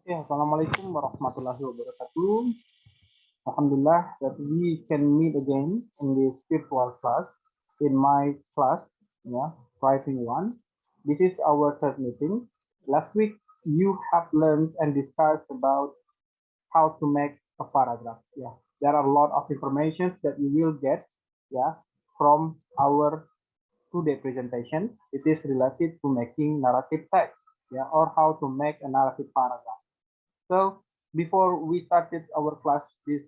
Assalamualaikum warahmatullahi wabarakatuh. Alhamdulillah that we can meet again in this virtual class in my class, yeah, writing one. This is our third meeting. Last week you have learned and discussed about how to make a paragraph. Yeah, there are a lot of information that you will get, yeah, from our today presentation. It is related to making narrative text, yeah, or how to make a narrative paragraph. So before we started our class this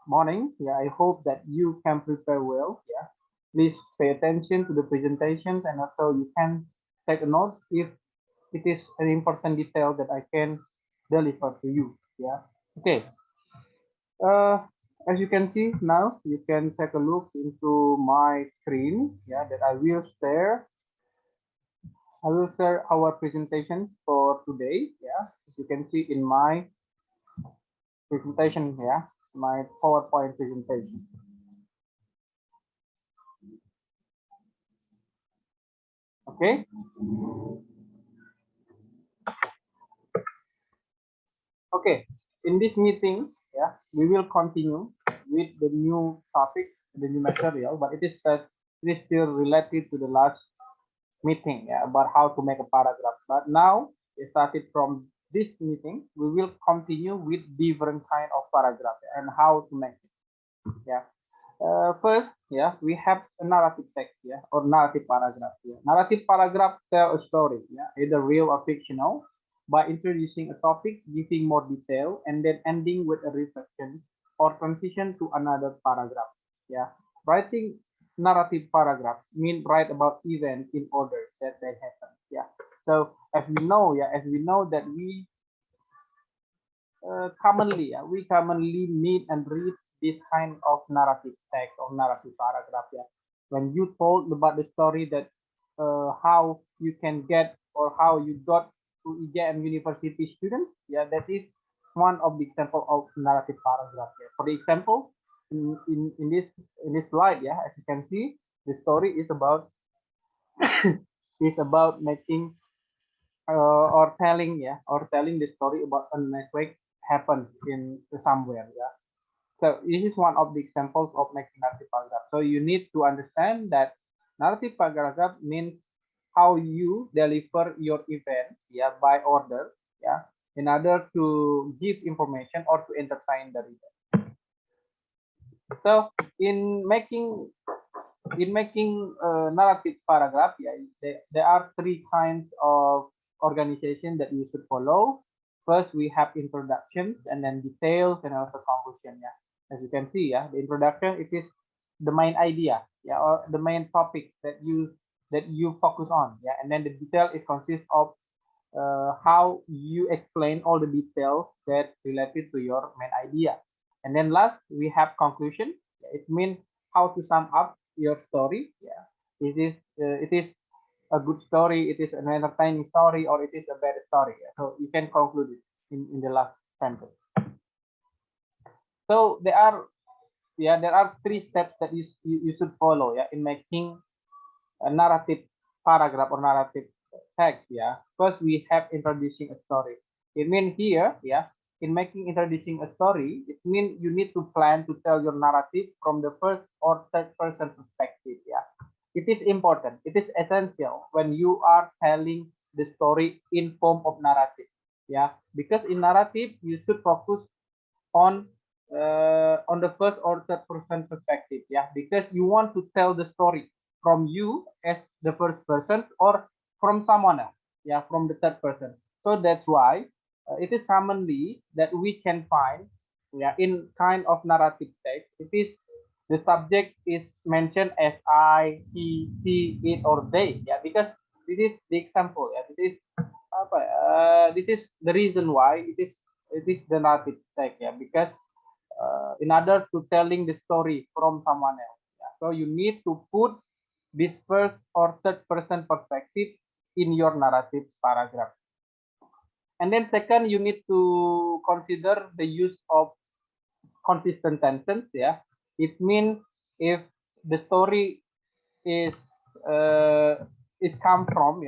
morning, yeah, I hope that you can prepare well. Yeah, please pay attention to the presentations and also you can take a note if it is an important detail that I can deliver to you. Yeah. Okay. Uh, as you can see now, you can take a look into my screen. Yeah, that I will share. I will share our presentation for today. Yeah, as you can see in my presentation here, my PowerPoint presentation. Okay. Okay. In this meeting, yeah, we will continue with the new topics, the new material, but it is still related to the last meeting, yeah, about how to make a paragraph. But now, it started from this meeting, we will continue with different kind of paragraph and how to make it. Yeah. First, yeah, we have a narrative text, yeah, or narrative paragraph. Yeah. Narrative paragraph tell a story, yeah, either real or fictional, by introducing a topic, giving more detail, and then ending with a reflection or transition to another paragraph. Yeah, writing narrative paragraph mean write about events in order that they happen. Yeah. So as we know that we commonly meet and read this kind of narrative text or narrative paragraph. Yeah, when you told about the story that how you can get or how you got to EJM University students, yeah, that is one of the example of narrative paragraph. Yeah. For the example, in this slide, yeah, as you can see, the story is about making or telling the story about an earthquake happened in somewhere. Yeah, so this is one of the examples of making narrative paragraph. So you need to understand that narrative paragraph means how you deliver your event, yeah, by order, yeah, in order to give information or to entertain the reader. So in making narrative paragraph, yeah, there are three kinds of organization that you should follow. First, we have introductions and then details and also conclusion. Yeah, as you can see, yeah, the introduction it is the main idea, yeah, or the main topic that you focus on, yeah, and then the detail it consists of how you explain all the details that related to your main idea. And then last, we have conclusion. It means how to sum up your story. Yeah, it is a good story, it is an entertaining story, or it is a bad story. Yeah? So you can conclude it in the last sentence. So there are three steps that you should follow, yeah, in making a narrative paragraph or narrative text. Yeah, first we have introducing a story. It means here, yeah, in making introducing a story, it means you need to plan to tell your narrative from the first or third person perspective. Yeah, it is important, it is essential when you are telling the story in form of narrative. Yeah, because in narrative you should focus on the first or third person perspective. Yeah, because you want to tell the story from you as the first person or from someone else. Yeah, from the third person. So that's why it is commonly that we can find, yeah, in kind of narrative text it is the subject is mentioned as I, he, she, it, or they. Yeah, because this is the example. Yeah, this is the reason why it is the narrative text. Yeah, because in order to telling the story from someone else. Yeah. So you need to put this first or third person perspective in your narrative paragraph. And then second, you need to consider the use of consistent tenses. Yeah, it means if the story is uh, is come from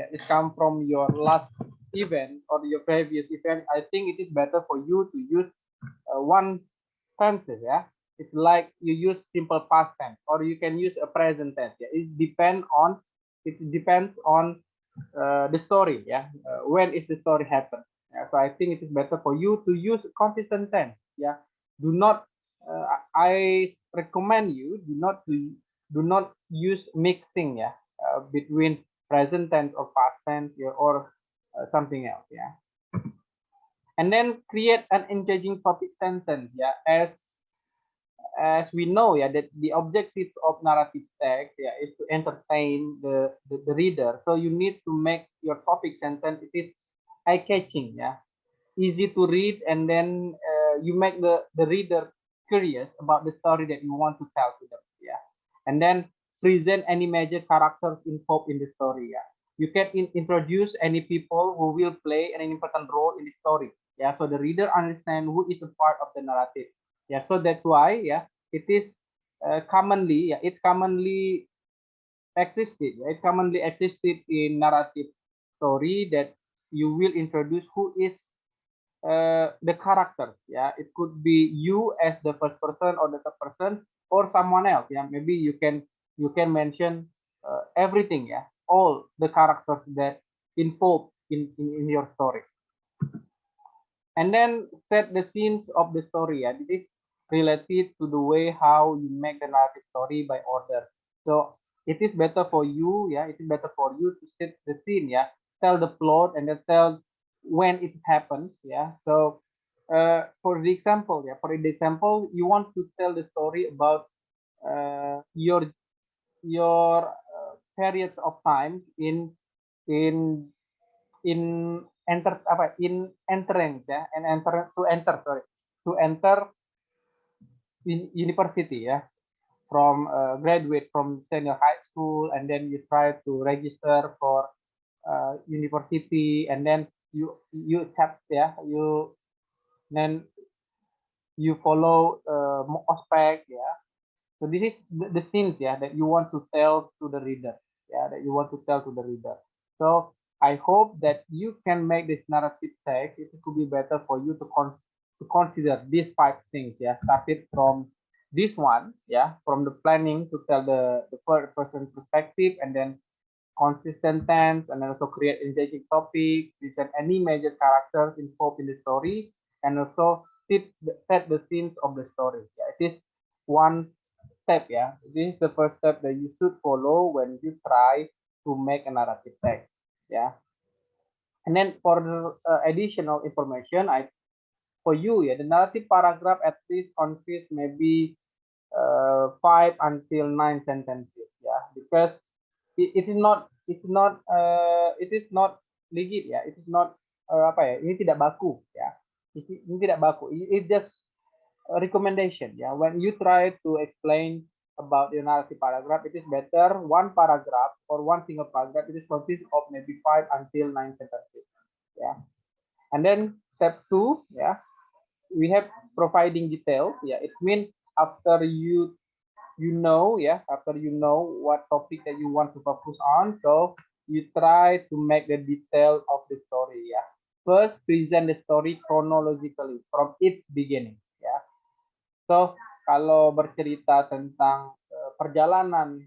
your last event or your previous event, I think it is better for you to use one tenses. Yeah, it's like you use simple past tense, or you can use a present tense. Yeah, it depends on the story. Yeah, when is the story happen? Yeah, so I think it is better for you to use consistent tense. Yeah, do not. I recommend you do not use mixing. Yeah, between present tense or past tense, yeah, or something else. Yeah, and then create an engaging topic sentence. Yeah, as we know, yeah, that the objective of narrative text, yeah, is to entertain the reader. So you need to make your topic sentence it is eye catching, yeah, easy to read, and then you make the reader curious about the story that you want to tell to them. Yeah, and then present any major characters involved in the story. Yeah, you can introduce any people who will play an important role in the story. Yeah, so the reader understand who is a part of the narrative. Yeah, so that's why, yeah, it is commonly, yeah, it commonly existed. Yeah, it commonly existed in narrative story that you will introduce who is the characters. Yeah, it could be you as the first person or the third person, or someone else. Yeah, maybe you can mention everything. Yeah, all the characters that involved in your story, and then set the scenes of the story. Yeah, this is related to the way how you make the narrative story by order. So it is better for you. Yeah, it is better for you to set the scene. Yeah, tell the plot and then tell when it happens. Yeah, so for the example, yeah, for the example, you want to tell the story about your periods of time in in enter apa in entering, ya, and enter to enter, sorry, to enter in university, ya, from graduate from senior high school, and then you try to register for university, and then you accept, ya, you then you follow ospec, ya. So this is the scenes, yeah, that you want to tell to the reader, yeah, that you want to tell to the reader. So I hope that you can make this narrative text. It could be better for you to consider these five things, yeah, started from this one, yeah, from the planning to tell the first person perspective, and then consistent tense, and then also create engaging topics, present any major characters involved in the story, and also set the scenes of the story. Yeah, it is one step. Yeah, this is the first step that you should follow when you try to make a narrative text. Yeah, and then for the additional information, I for you, yeah, the narrative paragraph at least consists maybe 5 until 9 sentences. Yeah, because it is not legit, ya, it is not apa ya, ini tidak baku, ya, ini tidak baku, it just a recommendation. Yeah, when you try to explain about the narrative paragraph, it is better one paragraph or one single paragraph, it is consists of maybe 5 until 9 sentences. Yeah, and then step 2, yeah, we have providing details. Yeah, it means after after you know what topic that you want to focus on, so you try to make the detail of the story. Yeah, first present the story chronologically from its beginning. Yeah, so kalau bercerita tentang perjalanan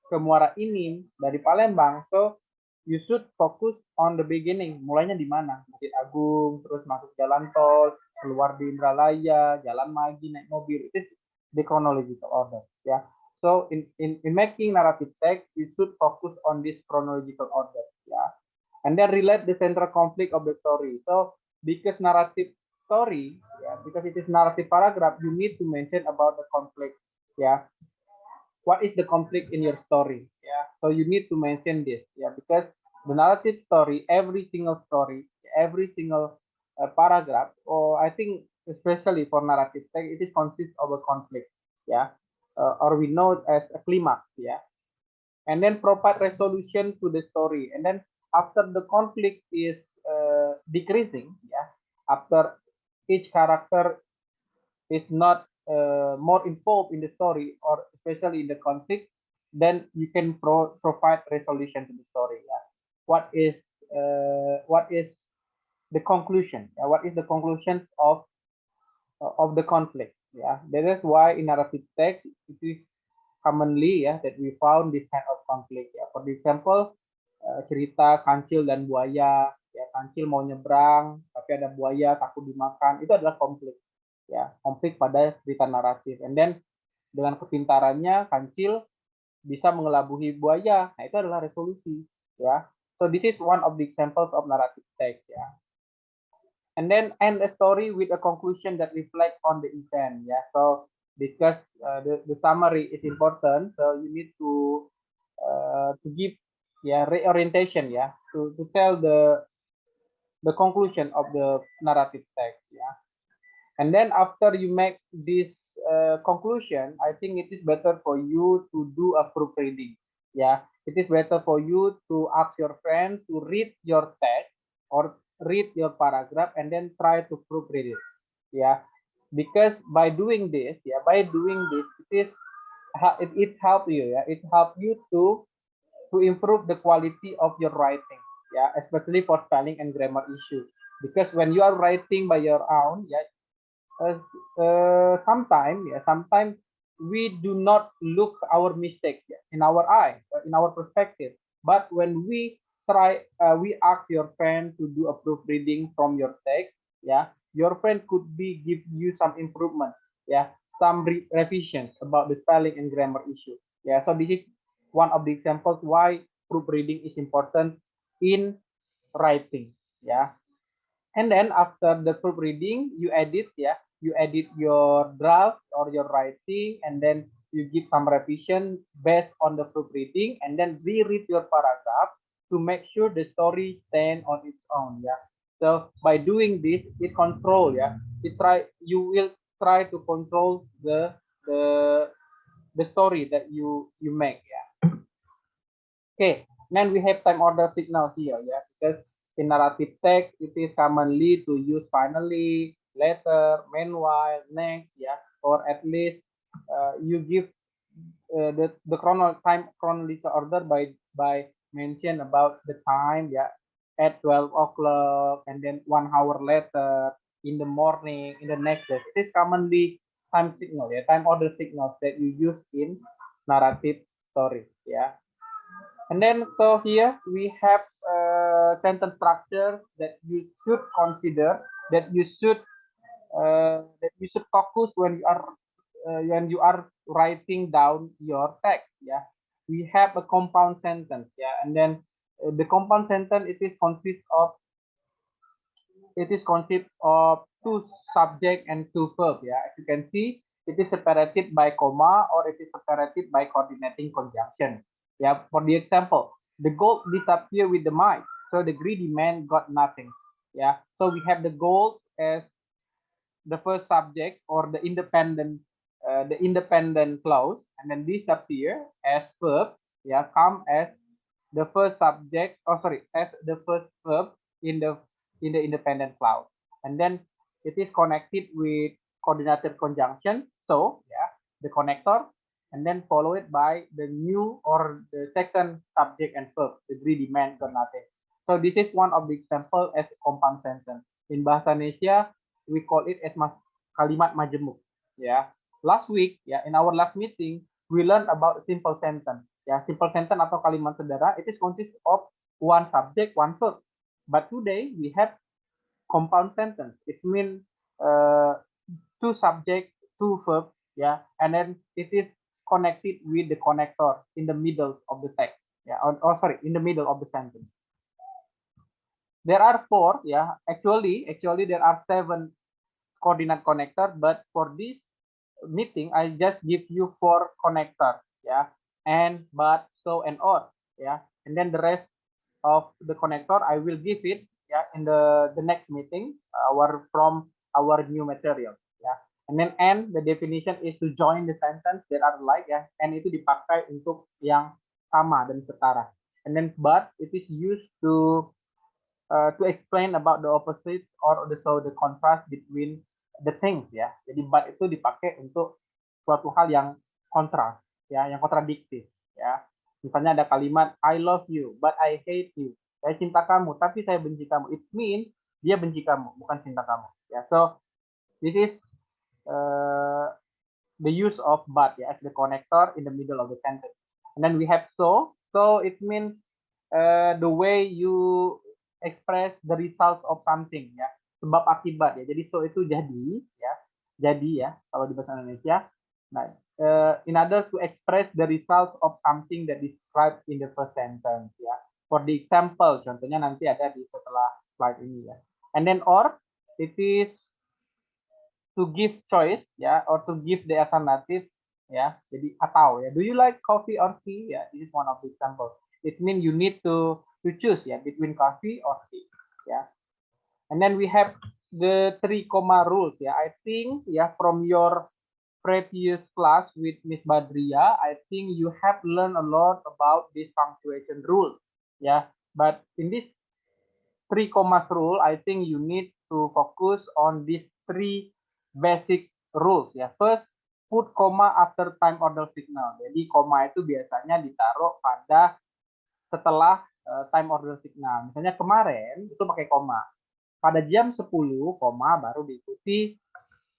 ke Muara Enim dari Palembang, so you should focus on the beginning. Mulainya di mana? Bukit Agung, terus masuk jalan tol, keluar di Indralaya, Jalan Magi, naik mobil. It is the chronological order. Yeah. So in making narrative text, you should focus on this chronological order. Yeah. And then relate the central conflict of the story. So because narrative story, yeah, because it is narrative paragraph, you need to mention about the conflict. Yeah, what is the conflict in your story? Yeah, so you need to mention this. Yeah, because the narrative story, every single paragraph, or I think especially for narrative text, it is consists of a conflict. Yeah, or we know it as a climax. Yeah, and then provide resolution to the story, and then after the conflict is decreasing, yeah, after each character is not more involved in the story, or especially in the conflict, then you can provide resolution to the story. Yeah, what is the conclusion. Yeah, what is the conclusion of the conflict? Yeah, that is why in narrative text it is commonly that we found this kind of conflict. Ya, for example, cerita kancil dan buaya. Ya, kancil mau nyebrang, tapi ada buaya takut dimakan. Itu adalah konflik. Ya, konflik pada cerita naratif. And then dengan kepintarannya kancil bisa mengelabuhi buaya. Nah, itu adalah resolusi. Ya, so this is one of the examples of narrative text. Ya, and then end a story with a conclusion that reflects on the event. Yeah, so because the summary is important, so you need to give reorientation, to tell the conclusion of the narrative text. Yeah, and then after you make this conclusion, I think it is better for you to do a proofreading. Yeah, it is better for you to ask your friend to read your text or read your paragraph and then try to proofread it. Yeah, because by doing this, it is it help you. Yeah, it help you to improve the quality of your writing. Yeah, especially for spelling and grammar issues. Because when you are writing by your own, sometimes we do not look our mistake in our eye, in our perspective. But when we ask your friend to do a proofreading from your text. Yeah, your friend could be give you some improvement. Yeah, some revisions about the spelling and grammar issue. Yeah, so this is one of the examples why proofreading is important in writing. Yeah, and then after the proofreading you edit. You edit your draft or your writing, and then you give some revision based on the proofreading, and then reread your paragraph to make sure the story stand on its own. Yeah, so by doing this it control. You will try to control the the story that you make. Yeah, okay, then we have time order signal here. Yeah, because in narrative text, it is commonly to use finally, later, meanwhile, next. Yeah, or at least you give the time chronological order by mention about the time. Yeah, at 12 o'clock, and then 1 hour later, in the morning, in the next day. It is commonly time signal. Yeah, time order signals that you use in narrative stories. Yeah. And then, so here we have sentence structure that you should consider, that you should focus when you are writing down your text. Yeah, we have a compound sentence. Yeah, and then the compound sentence it is consist of two subject and two verb. Yeah, as you can see, it is separated by comma or it is separated by coordinating conjunction. Yeah, for the example, the gold disappeared with the mice, so the greedy man got nothing. Yeah, so we have the gold as the first subject or the independent clause, and then disappear as verb. Yeah, come as the first subject, oh sorry, as the first verb in the independent clause, and then it is connected with coordinated conjunction. So yeah, the connector, and then followed by the new or the second subject and verb, the greedy man got nothing. So this is one of the example as compound sentence. In bahasa Indonesia, we call it as kalimat majemuk. Yeah. Last week, in our last meeting, we learned about simple sentence. Yeah, simple sentence atau kalimat saudara, it is consist of one subject, one verb. But today we have compound sentence. It means two subject, two verb. Yeah, and then it is connected with the connector in the middle of the text. Yeah, or sorry, in the middle of the sentence. There are four. Yeah, actually there are 7 coordinate connector, but for this meeting I just give you 4 connector. Yeah, and, but, so, and or. Yeah, and then the rest of the connector I will give it in the next meeting from our new material. Yeah, and then and the definition is to join the sentence that are like. And itu dipakai untuk yang sama dan setara. And then but it is used to explain about the opposite or the contrast between the things. Ya, jadi but itu dipakai untuk suatu hal yang kontras, yang kontradiktif. Ya, misalnya ada kalimat I love you but I hate you. Saya cinta kamu tapi saya benci kamu. It means dia benci kamu, bukan cinta kamu. Ya, so this is the use of but ya as the connector in the middle of the sentence. And then we have so. So it means the way you express the results of something ya. Sebab akibat ya. Jadi so itu jadi ya. Jadi ya kalau di bahasa Indonesia. Nah, in order to express the results of something that described in the first sentence ya. For the example, contohnya nanti ada di setelah slide ini ya. And then or it is to give choice ya, or to give the alternative ya. Jadi atau ya. Do you like coffee or tea? Ya, this is one of the example. It means you need to choose ya between coffee or tea ya. And then we have the 3 comma rules ya. I think ya from your previous class with Miss Badria, I think you have learned a lot about this punctuation rule ya. But in this 3 commas rule, I think you need to focus on these 3 basic rules ya. First, put comma after time order signal. Jadi koma itu biasanya ditaruh pada setelah time order signal. Misalnya kemarin itu pakai koma. Pada jam 10, koma baru diikuti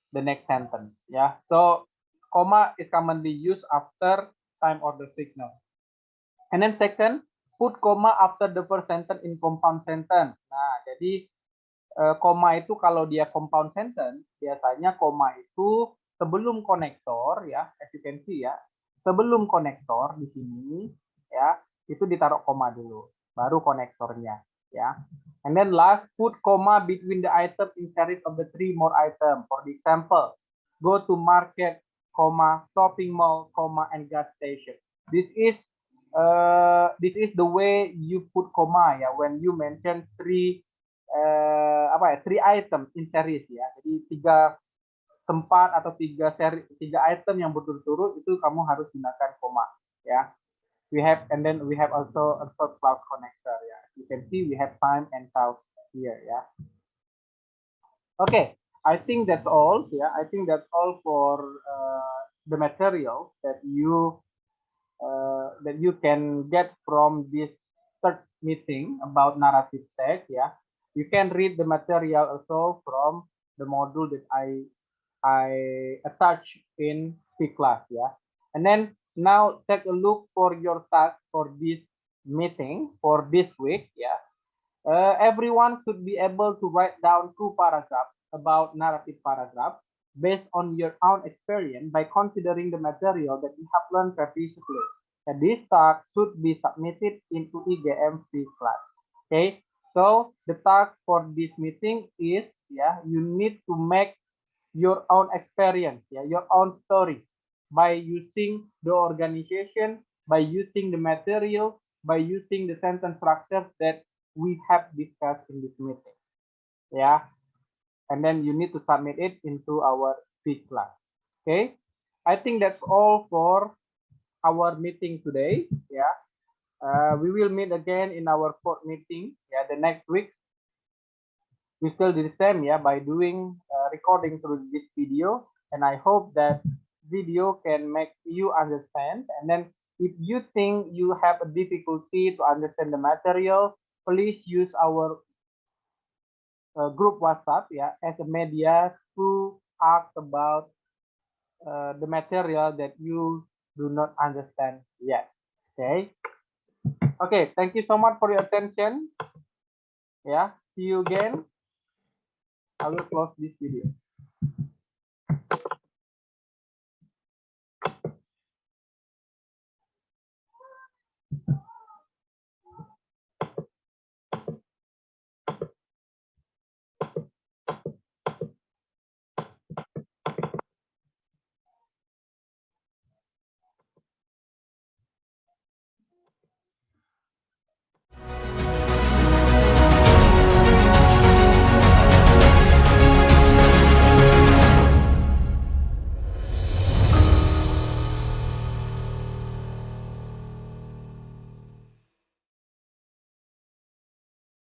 the next sentence ya. So comma is commonly used after time order signal. And then second, put comma after the first sentence in compound sentence. Nah, jadi koma itu kalau dia compound sentence, biasanya koma itu sebelum konektor ya, as you can see ya. Sebelum konektor di sini ya, itu ditaruh koma dulu, baru konektornya ya. And then last, put comma between the item in series of the 3 more item. For the example, go to market, comma, shopping mall, comma, and gas station. This is the way you put comma ya when you mention 3 items in series ya. Jadi 3 tempat atau 3 item yang berturut-turut itu kamu harus gunakan koma ya. We have also a third clause connector ya. You can see we have time and clause here ya. Okay, I think that's all ya. I think that's all for the material that you can get from this third meeting about narrative text ya. You can read the material also from the module that I attach in C class ya. And then now take a look for your task for this meeting for this week ya. Everyone should be able to write down 2 paragraphs about narrative paragraph based on your own experience by considering the material that you have learned previously. And this task should be submitted into IGM C class. Okay, so the task for this meeting is you need to make your own experience, your own story by using the organization, by using the material, by using the sentence structure that we have discussed in this meeting. And then you need to submit it into our C class. Okay, I think that's all for our meeting today. We will meet again in our 4th meeting the next week. We still do the same by doing recording through this video, and I hope that video can make you understand. And then if you think you have a difficulty to understand the material, please use our group WhatsApp as a media to ask about the material that you do not understand yet. Okay, thank you so much for your attention. See you again. I will close this video.